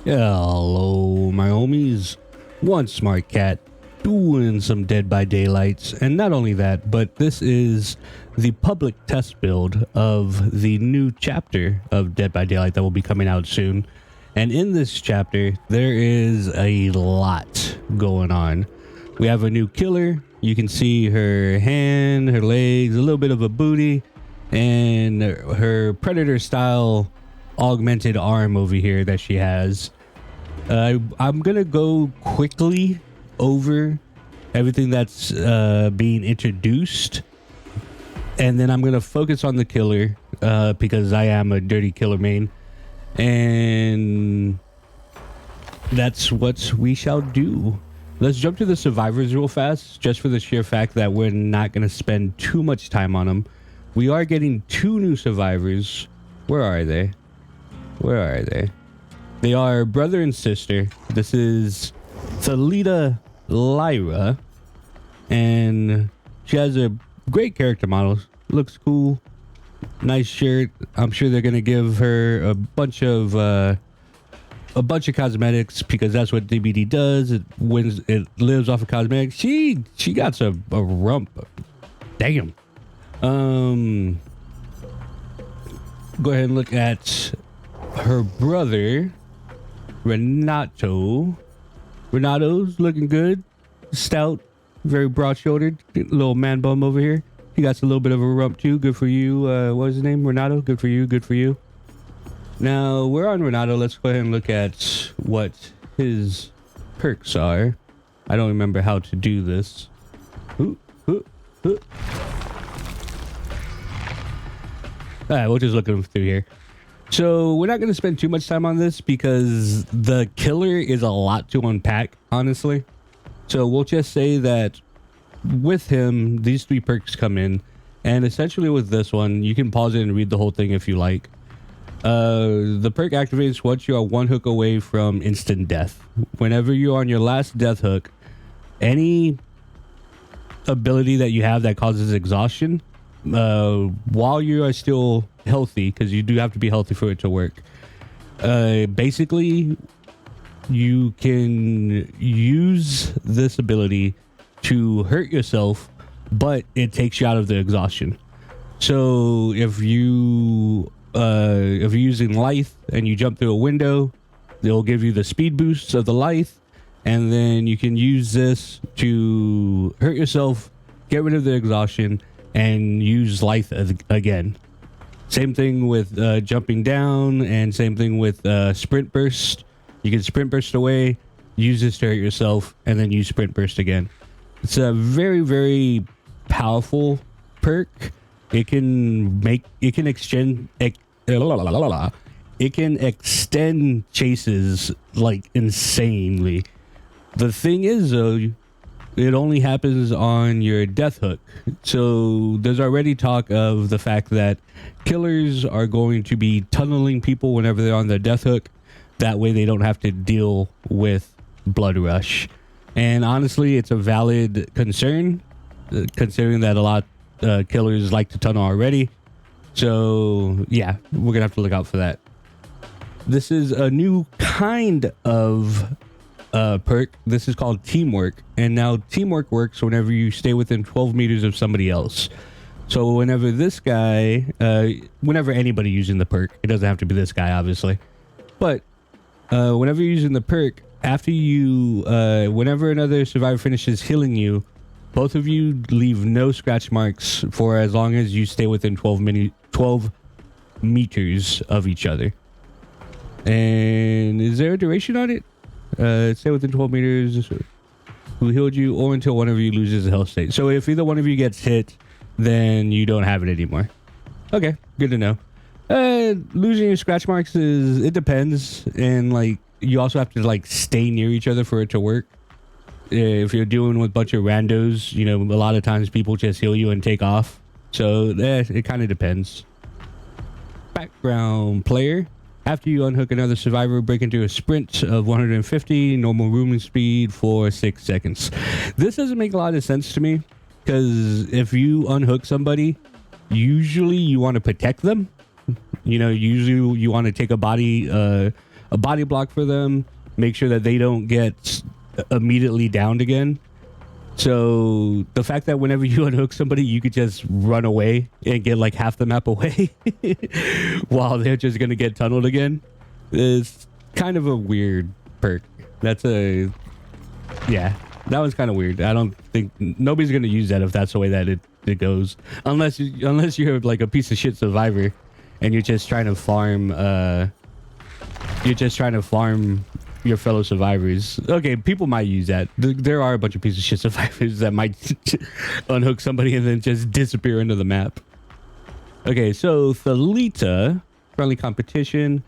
Hello, my homies. One smart cat doing some Dead by Daylights, and not only that, but this is the public test build of the new chapter of Dead by Daylight that will be coming out soon. And in this chapter, there is a lot going on. We have a new killer. You can see her hand, her legs, a little bit of a booty, and her predator style augmented arm over here that she has. I'm gonna go quickly over everything that's being introduced, and then I'm gonna focus on the killer because I am a dirty killer main, and that's what we shall do. Let's jump to the survivors real fast, just for the sheer fact that we're not gonna spend too much time on them. We are getting 2 new survivors. Where are they? Where are they? They are brother and sister. This is Thalita Lyra, and she has a great character model. Looks cool. Nice shirt. I'm sure they're gonna give her a bunch of cosmetics because that's what DBD does. It lives off of cosmetics. She got a rump. Damn. Go ahead and look at her brother, Renato. Renato's looking good. Stout, very broad-shouldered. Little man bum over here. He got a little bit of a rump too. Good for you. What was his name? Renato? Good for you. Good for you. Now, we're on Renato. Let's go ahead and look at what his perks are. I don't remember how to do this. Alright, we'll just look at him through here. So we're not going to spend too much time on this because the killer is a lot to unpack, honestly. So we'll just say that with him, these 3 perks come in. And essentially with this one, you can pause it and read the whole thing if you like. The perk activates once you are 1 hook away from instant death. Whenever you're on your last death hook, any ability that you have that causes exhaustion, while you are still healthy, because you do have to be healthy for it to work, basically you can use this ability to hurt yourself, but it takes you out of the exhaustion. So if you're using Lithe and you jump through a window, they'll give you the speed boosts of the Lithe, and then you can use this to hurt yourself, get rid of the exhaustion, and use Lithe again. Same thing with jumping down, and same thing with sprint burst. You can sprint burst away, use this to hurt yourself, and then use sprint burst again. It's a very, very powerful perk. It can extend chases like insanely. The thing is though, it only happens on your death hook. So there's already talk of the fact that killers are going to be tunneling people whenever they're on their death hook. That way they don't have to deal with blood rush. And honestly, it's a valid concern, considering that a lot killers like to tunnel already. So yeah, we're gonna have to look out for that. This is a new kind of perk. This is called teamwork, and now teamwork works whenever you stay within 12 meters of somebody else. So whenever this guy, whenever anybody using the perk, it doesn't have to be this guy obviously, but whenever you're using the perk, after you whenever another survivor finishes healing you, both of you leave no scratch marks for as long as you stay within 12 meters of each other. And is there a duration on it? Stay within 12 meters who healed you, or until one of you loses a health state. So if either one of you gets hit, then you don't have it anymore. Okay, good to know. Losing your scratch marks it depends, and like you also have to like stay near each other for it to work. If you're dealing with a bunch of randos, you know, a lot of times people just heal you and take off. So it kind of depends. Background player. After you unhook another survivor, break into a sprint of 150, normal moving speed for 6 seconds. This doesn't make a lot of sense to me, because if you unhook somebody, usually you want to protect them. You know, usually you want to take a body a body block for them, make sure that they don't get immediately downed again. So the fact that whenever you unhook somebody, you could just run away and get like half the map away while they're just going to get tunneled again is kind of a weird perk. Yeah, that one's kind of weird. I don't think nobody's going to use that if that's the way that it goes. Unless you're like a piece of shit survivor and you're just trying to farm your fellow survivors. Okay, people might use that. There are a bunch of pieces of shit survivors that might unhook somebody and then just disappear into the map. Okay, so Thalita, friendly competition.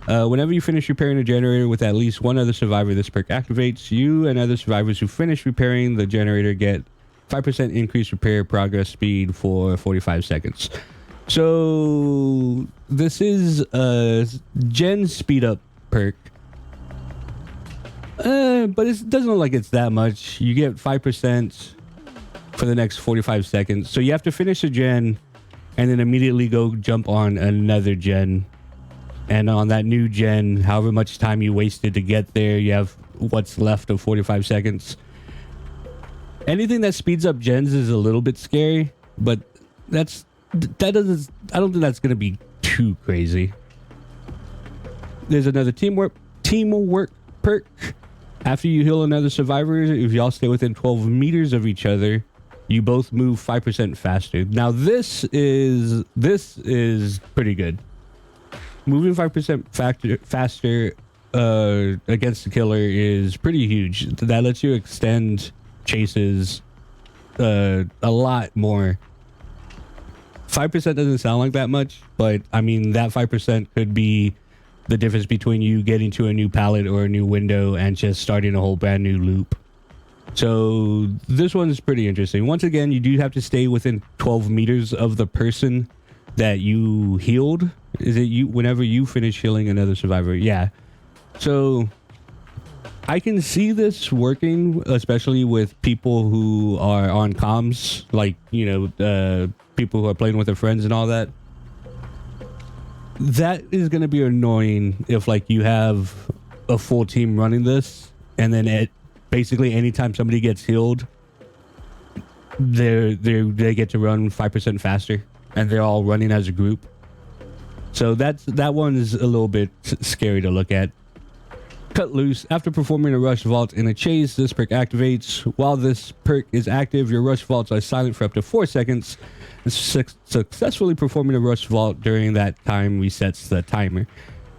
Whenever you finish repairing a generator with at least one other survivor, this perk activates. You and other survivors who finish repairing the generator get 5% increased repair progress speed for 45 seconds. So this is a gen speed up perk. But it doesn't look like it's that much. You get 5% for the next 45 seconds. So you have to finish a gen and then immediately go jump on another gen. And on that new gen, however much time you wasted to get there, you have what's left of 45 seconds. Anything that speeds up gens is a little bit scary, but I don't think that's going to be too crazy. There's another teamwork perk. After you heal another survivor, if y'all stay within 12 meters of each other, you both move 5% faster. Now this is pretty good. Moving 5% faster against the killer is pretty huge. That lets you extend chases a lot more. 5% doesn't sound like that much, but I mean that 5% could be the difference between you getting to a new pallet or a new window and just starting a whole brand new loop. So this one is pretty interesting. Once again, you do have to stay within 12 meters of the person that you healed. Is it you whenever you finish healing another survivor? Yeah. So I can see this working, especially with people who are on comms, like, you know, people who are playing with their friends and all that. That is going to be annoying if like you have a full team running this and then basically anytime somebody gets healed, they get to run 5% faster and they're all running as a group. So that one is a little bit scary to look at. Cut loose. After performing a rush vault in a chase, this perk activates. While this perk is active, your rush vaults are silent for up to 4 seconds. Successfully performing a rush vault during that time resets the timer.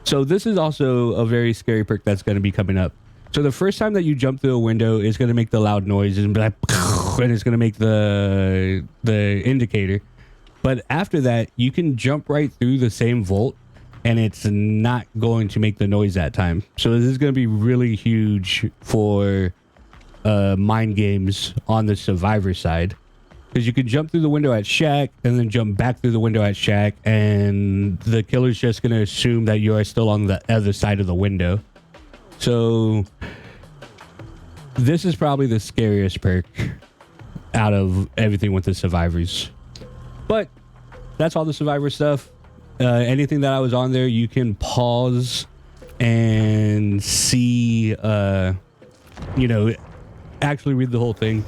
So this is also a very scary perk that's going to be coming up. So the first time that you jump through a window is going to make the loud noise and it's going to make the indicator. But after that, you can jump right through the same vault and it's not going to make the noise that time. So this is going to be really huge for mind games on the survivor side. Because you can jump through the window at Shack and then jump back through the window at Shack, and the killer's just going to assume that you are still on the other side of the window. So this is probably the scariest perk out of everything with the survivors. But that's all the survivor stuff. Anything that I was on there, you can pause and see, you know, actually read the whole thing.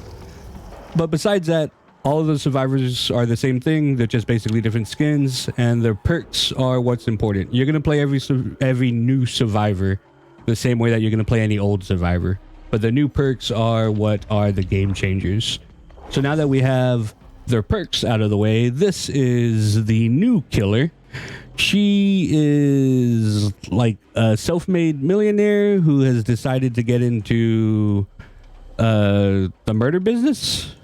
But besides that, all of the survivors are the same thing. They're just basically different skins, and their perks are what's important. You're going to play every new survivor the same way that you're going to play any old survivor. But the new perks are what are the game changers. So now that we have their perks out of the way, this is the new killer. She is like a self-made millionaire who has decided to get into the murder business.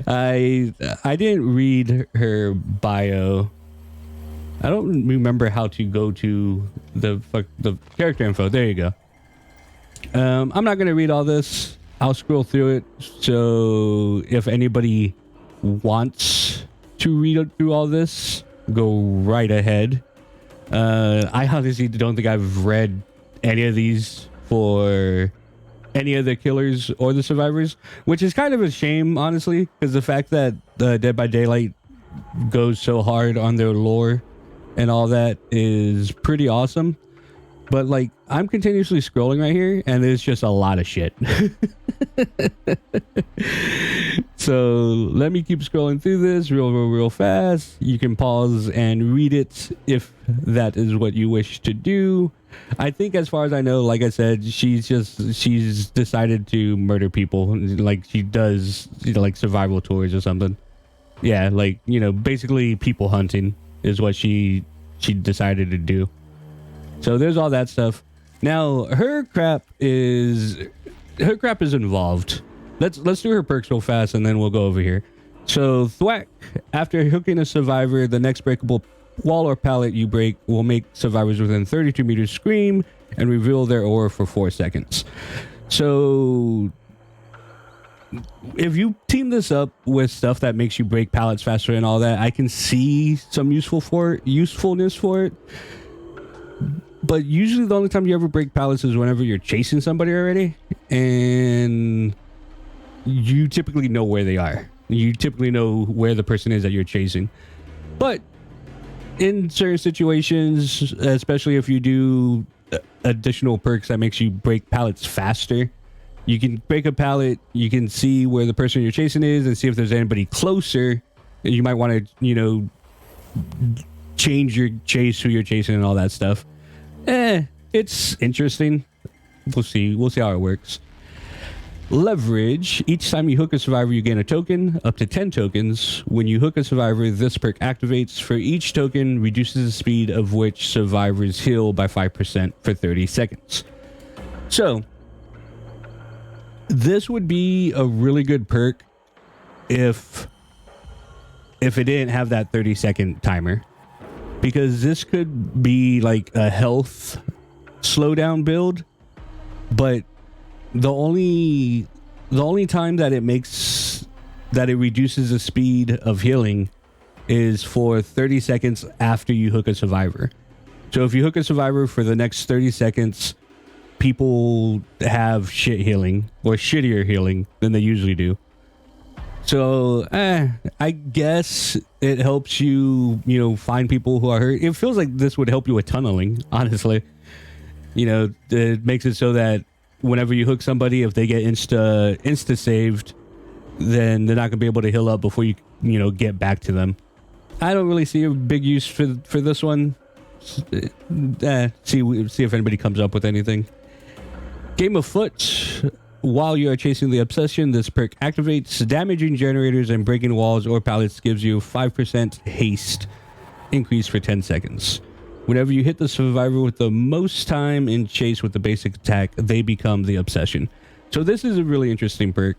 I didn't read her bio. I don't remember how to go to the character info. There you go. I'm not gonna read all this. I'll scroll through it. So if anybody wants to read through all this, go right ahead. I honestly don't think I've read any of these for any of the killers or the survivors, which is kind of a shame, honestly, because the fact that Dead by Daylight goes so hard on their lore and all that is pretty awesome. But like, I'm continuously scrolling right here, and there's just a lot of shit. So let me keep scrolling through this real fast. You can pause and read it if that is what you wish to do. I think, as far as I know, like I said, she's decided to murder people, like she does, like survival tours or something. Yeah, like, basically people hunting is what she decided to do. So there's all that stuff. Now her crap is involved. Let's do her perks real fast, and then we'll go over here. So thwack. After hooking a survivor, the next breakable wall or pallet you break will make survivors within 32 meters scream and reveal their aura for 4 seconds. So if you team this up with stuff that makes you break pallets faster and all that, I can see some usefulness for it. But usually the only time you ever break pallets is whenever you're chasing somebody already, and you typically know where they are. You typically know where the person is that you're chasing. But in certain situations, especially if you do additional perks that makes you break pallets faster, you can break a pallet, you can see where the person you're chasing is and see if there's anybody closer. You might want to, change your chase, who you're chasing, and all that stuff. It's interesting. We'll see how it works. Leverage. Each time you hook a survivor, you gain a token, up to 10 tokens. When you hook a survivor, this perk activates. For each token, reduces the speed of which survivors heal by 5% for 30 seconds. So this would be a really good perk if it didn't have that 30-second timer, because this could be like a health slowdown build, but the only time that it reduces the speed of healing is for 30 seconds after you hook a survivor. So if you hook a survivor for the next 30 seconds, people have shit healing or shittier healing than they usually do. So I guess it helps you, find people who are hurt. It feels like this would help you with tunneling, honestly. It makes it so that whenever you hook somebody, if they get insta saved, then they're not gonna be able to heal up before you get back to them. I don't really see a big use for this one. See if anybody comes up with anything. Game of Foot. While you are chasing the obsession, this perk activates. Damaging generators and breaking walls or pallets gives you 5% haste increase for 10 seconds. Whenever you hit the survivor with the most time in chase with the basic attack, they become the obsession. So this is a really interesting perk.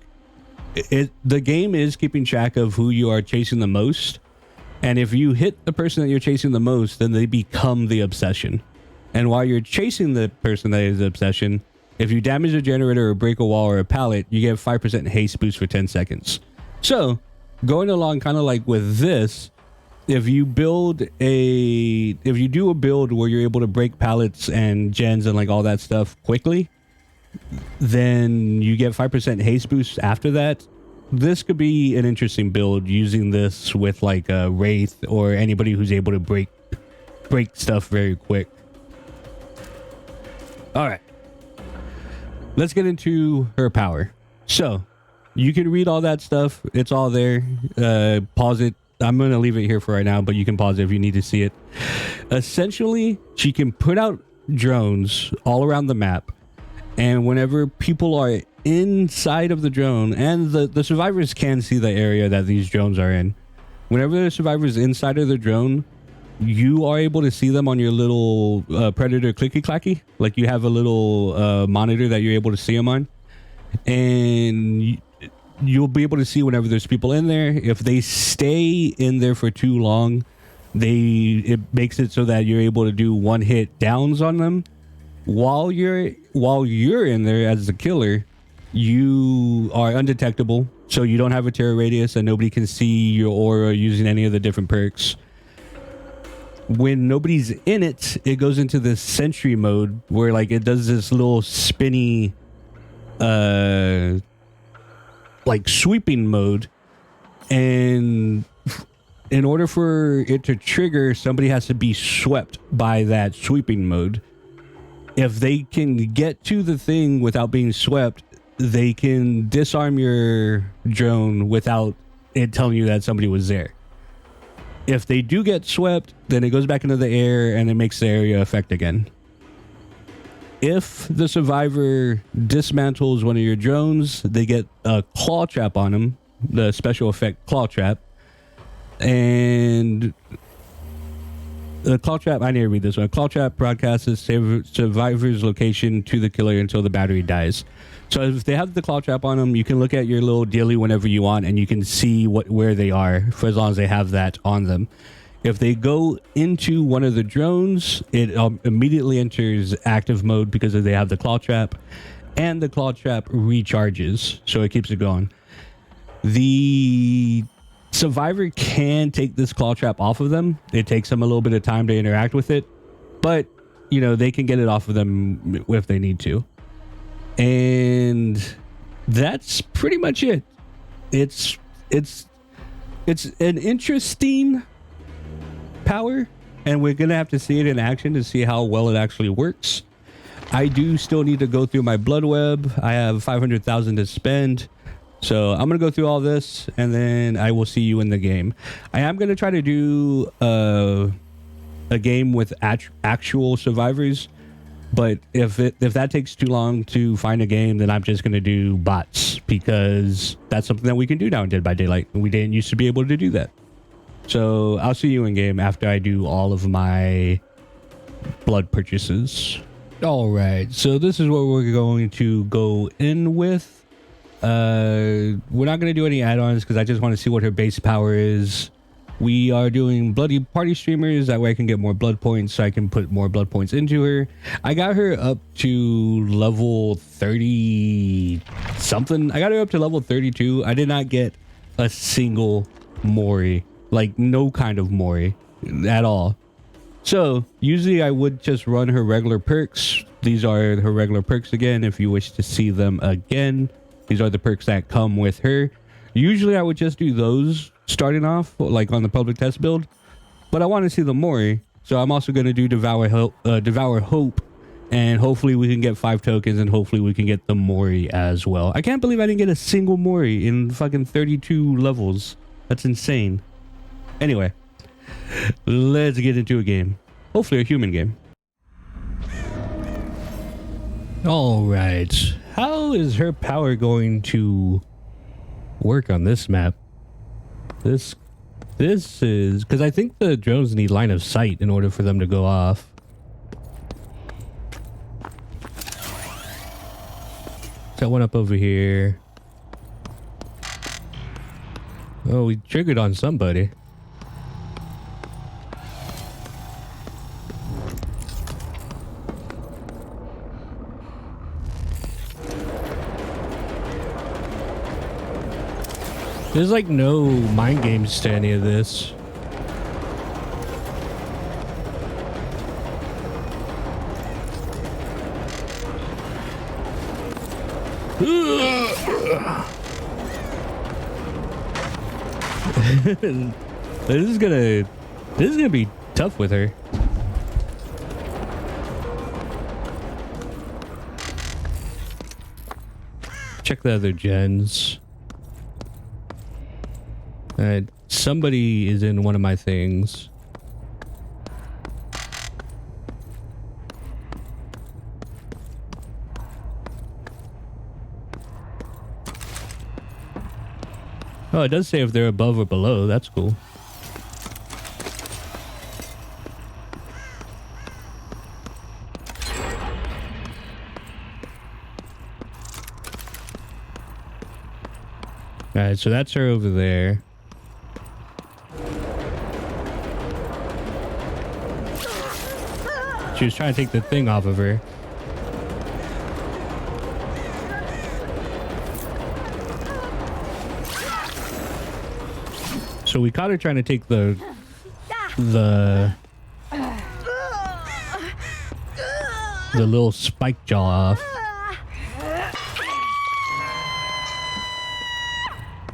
The game is keeping track of who you are chasing the most, and if you hit the person that you're chasing the most, then they become the obsession. And while you're chasing the person that is the obsession, if you damage a generator or break a wall or a pallet, you get 5% haste boost for 10 seconds. So going along kind of like with this, if you do a build where you're able to break pallets and gens and like all that stuff quickly, then you get 5% haste boost after that. This could be an interesting build using this with like a Wraith or anybody who's able to break stuff very quick. All right. Let's get into her power. So you can read all that stuff. It's all there. Pause it. I'm going to leave it here for right now, but you can pause it if you need to see it. Essentially, she can put out drones all around the map. And whenever people are inside of the drone, and the survivors can see the area that these drones are in. Whenever the survivor's inside of the drone, you are able to see them on your little Predator clicky clacky. Like you have a little monitor that you're able to see them on, and you'll be able to see whenever there's people in there. If they stay in there for too long, it makes it so that you're able to do one hit downs on them. While you're in there as the killer, you are undetectable, so you don't have a terror radius and nobody can see your aura using any of the different perks. When nobody's in it, it goes into this sentry mode where like it does this little spinny like sweeping mode, and in order for it to trigger, somebody has to be swept by that sweeping mode. if they can get to the thing without being swept, they can disarm your drone without it telling you that somebody was there. If they do get swept, then it goes back into the air and it makes the area effect again. If the survivor dismantles one of your drones, they get a claw trap on them, the special effect claw trap. And the claw trap, I need to read this one. Claw trap broadcasts the survivor's location to the killer until the battery dies. So if they have the claw trap on them, you can look at your little dealie whenever you want, and you can see where they are for as long as they have that on them. If they go into one of the drones, it immediately enters active mode because they have the claw trap, and the claw trap recharges, so it keeps it going. The survivor can take this claw trap off of them. It takes them a little bit of time to interact with it, but you know, they can get it off of them if they need to. And that's pretty much it. It's an interesting power, and we're gonna have to see it in action to see how well it actually works. I do still need to go through my blood web. I have 500,000 to spend, so I'm gonna go through all this and then I will see you in the game. I am gonna try to do a game with actual survivors, but if that takes too long to find a game, then I'm just gonna do bots, because that's something that we can do now in Dead by Daylight, and we didn't used to be able to do that. So I'll see you in game after I do all of my blood purchases. All right, so this is what we're going to go in with. We're not going to do any add-ons because I just want to see what her base power is. We are doing bloody party streamers. That way I can get more blood points, so I can put more blood points into her. I got her up to level 30 something. I got her up to level 32. I did not get a single Mori. Like, no kind of Mori at all. So usually I would just run her regular perks. These are her regular perks again, if you wish to see them again. These are the perks that come with her. Usually I would just do those starting off, like on the public test build, but I want to see the Mori, so I'm also going to do Devour Hope, and hopefully we can get 5 tokens, and hopefully we can get the Mori as well. I can't believe I didn't get a single Mori in fucking 32 levels. That's insane. Anyway, let's get into a game. Hopefully a human game. All right. How is her power going to work on this map? This is... because I think the drones need line of sight in order for them to go off. Got one up over here. Oh, we triggered on somebody. There's like no mind games to any of this. This is gonna be tough with her. Check the other gens. Somebody is in one of my things. Oh, it does say if they're above or below. That's cool. Alright, so that's her over there. She was trying to take the thing off of her. So we caught her trying to take the little spike jaw off.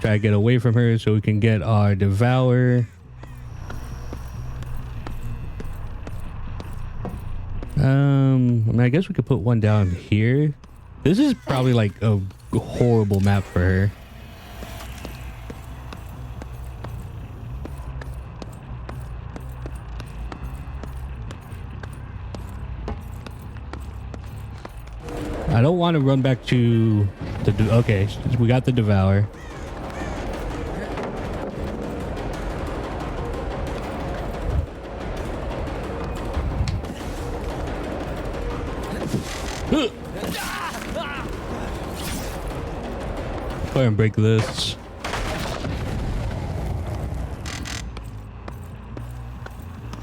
Try to get away from her so we can get our Devour. I mean, I guess we could put one down here. This is probably like a horrible map for her. I don't want to run back to the... Okay, we got the Devour. Go ahead and break this.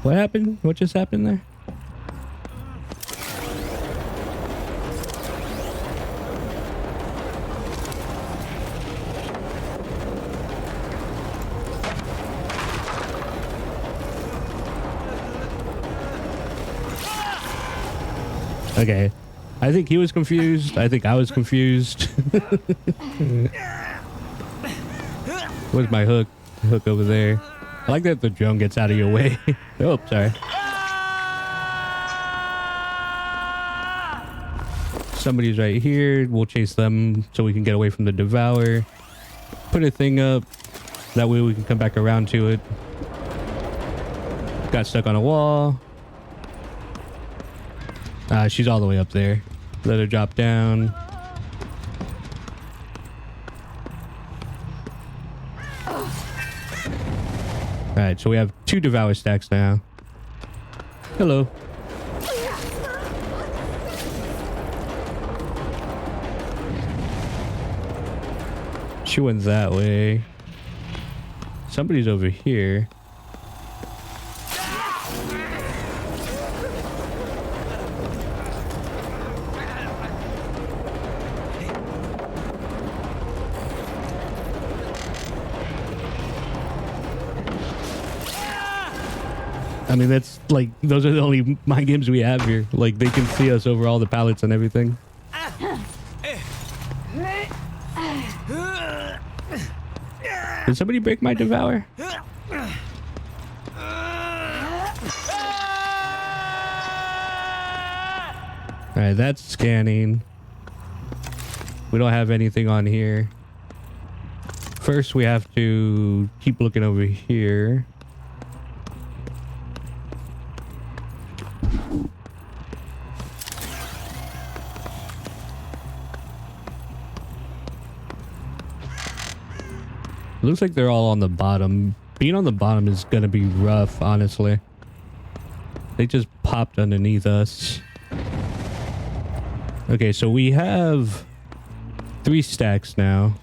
What happened? What just happened there? Okay. I think he was confused. I think I was confused. Where's my hook? Hook over there. I like that the drone gets out of your way. Oh, sorry. Somebody's right here. We'll chase them so we can get away from the Devour. Put a thing up. That way we can come back around to it. Got stuck on a wall. She's all the way up there. Let her drop down. Alright, so we have 2 Devour stacks now. Hello. She went that way. Somebody's over here. I mean, that's like, those are the only mind games we have here. Like, they can see us over all the pallets and everything. Did somebody break my Devour? Alright, that's scanning. We don't have anything on here. First, we have to keep looking over here. Looks like they're all on the bottom. Being on the bottom is gonna be rough, honestly. They just popped underneath us. Okay, so we have 3 stacks now.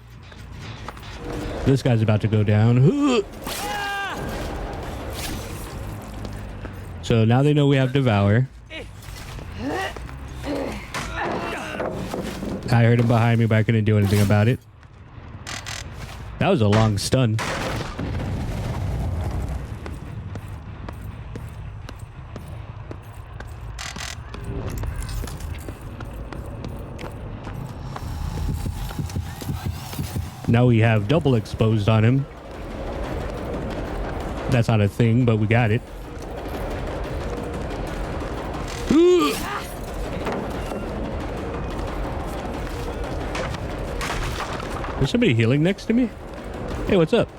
This guy's about to go down. So now they know we have Devour. I heard him behind me, but I couldn't do anything about it. That was a long stun. Now we have double exposed on him. That's not a thing, but we got it. Is somebody healing next to me? Hey, what's up?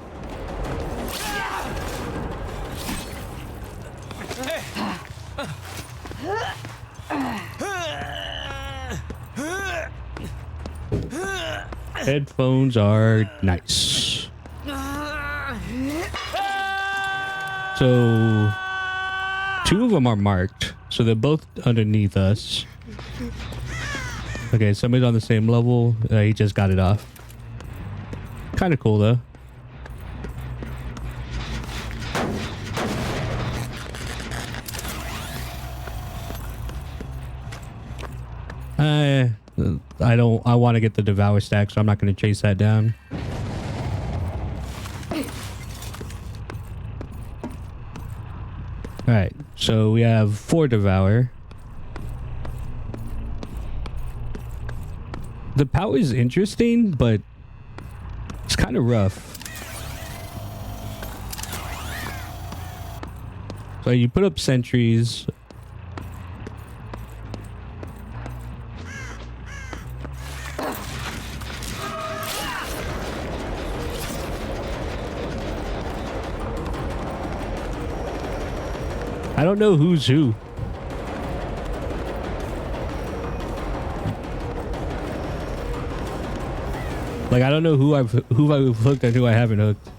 Headphones are nice. So 2 of them are marked, so they're both underneath us. Okay, somebody's on the same level. He just got it off. Kind of cool though. I want to get the Devour stack, so I'm not going to chase that down. Alright, so we have 4 Devour. The power is interesting, but it's kind of rough. So you put up sentries. I don't know who's who. Like, I don't know who I've hooked and who I haven't hooked.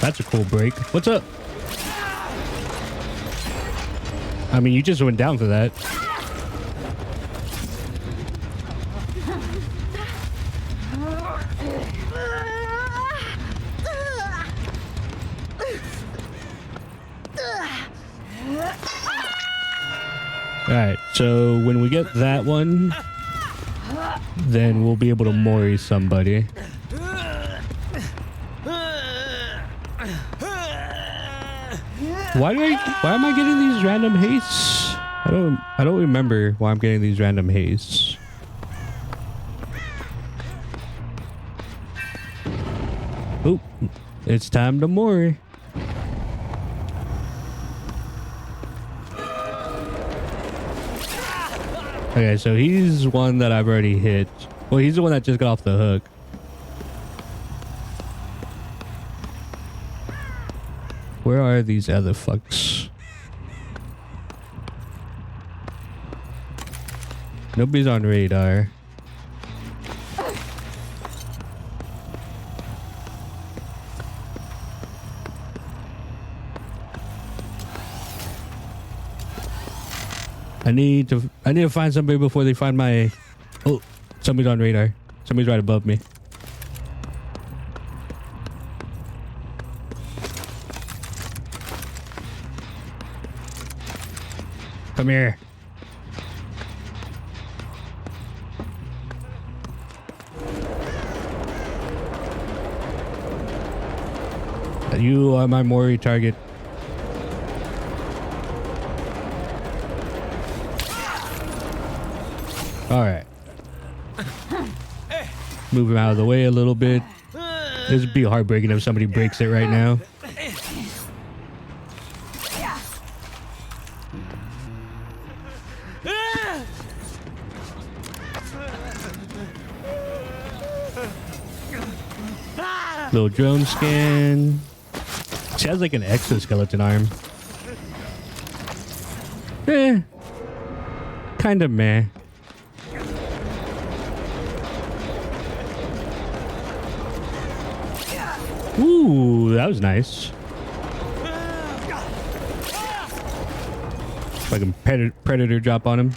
That's a cool break. What's up? I mean, you just went down for that. Alright, so when we get that one, then we'll be able to Mori somebody. Why am I getting these random hastes? I don't remember why I'm getting these random hastes. Oh, it's time to Mori. Okay, so he's one that I've already hit. Well, he's the one that just got off the hook. Where are these other fucks? Nobody's on radar. I need to find somebody before they find my... Oh, somebody's on radar. Somebody's right above me. Come here. You are my Mori target. All right. Move him out of the way a little bit. This would be heartbreaking if somebody breaks it right now. Little drone scan. She has like an exoskeleton arm. Kind of meh. Ooh, that was nice. Like a predator drop on him.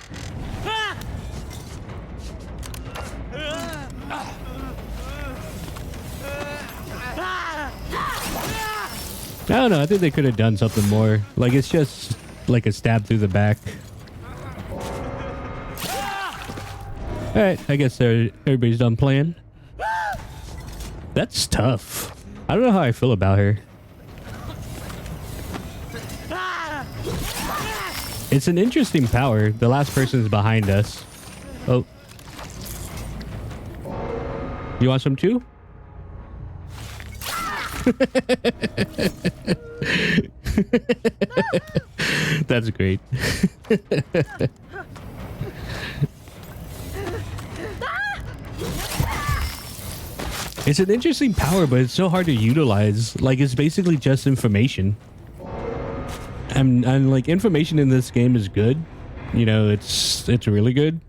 I don't know. I think they could have done something more. Like, it's just like a stab through the back. Alright, I guess everybody's done playing. That's tough. I don't know how I feel about her. It's an interesting power. The last person is behind us. Oh. You want some too? That's great. It's an interesting power, but it's so hard to utilize. Like, it's basically just information. And like, information in this game is good. You know, it's really good.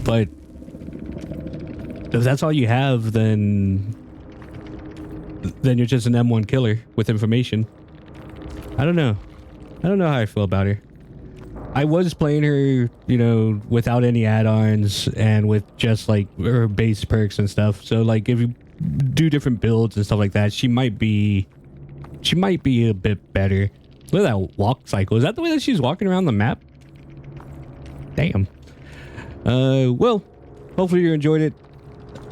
But if that's all you have, then you're just an M1 killer with information. I don't know. I don't know how I feel about her. I was playing her, you know, without any add-ons and with just like her base perks and stuff. So like, if you do different builds and stuff like that, she might be a bit better. Look at that walk cycle. Is that the way that she's walking around the map? Damn. Well, hopefully you enjoyed it.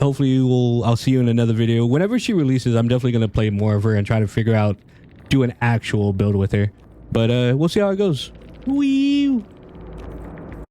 Hopefully I'll see you in another video. Whenever she releases, I'm definitely going to play more of her and try to do an actual build with her. But we'll see how it goes. Wee.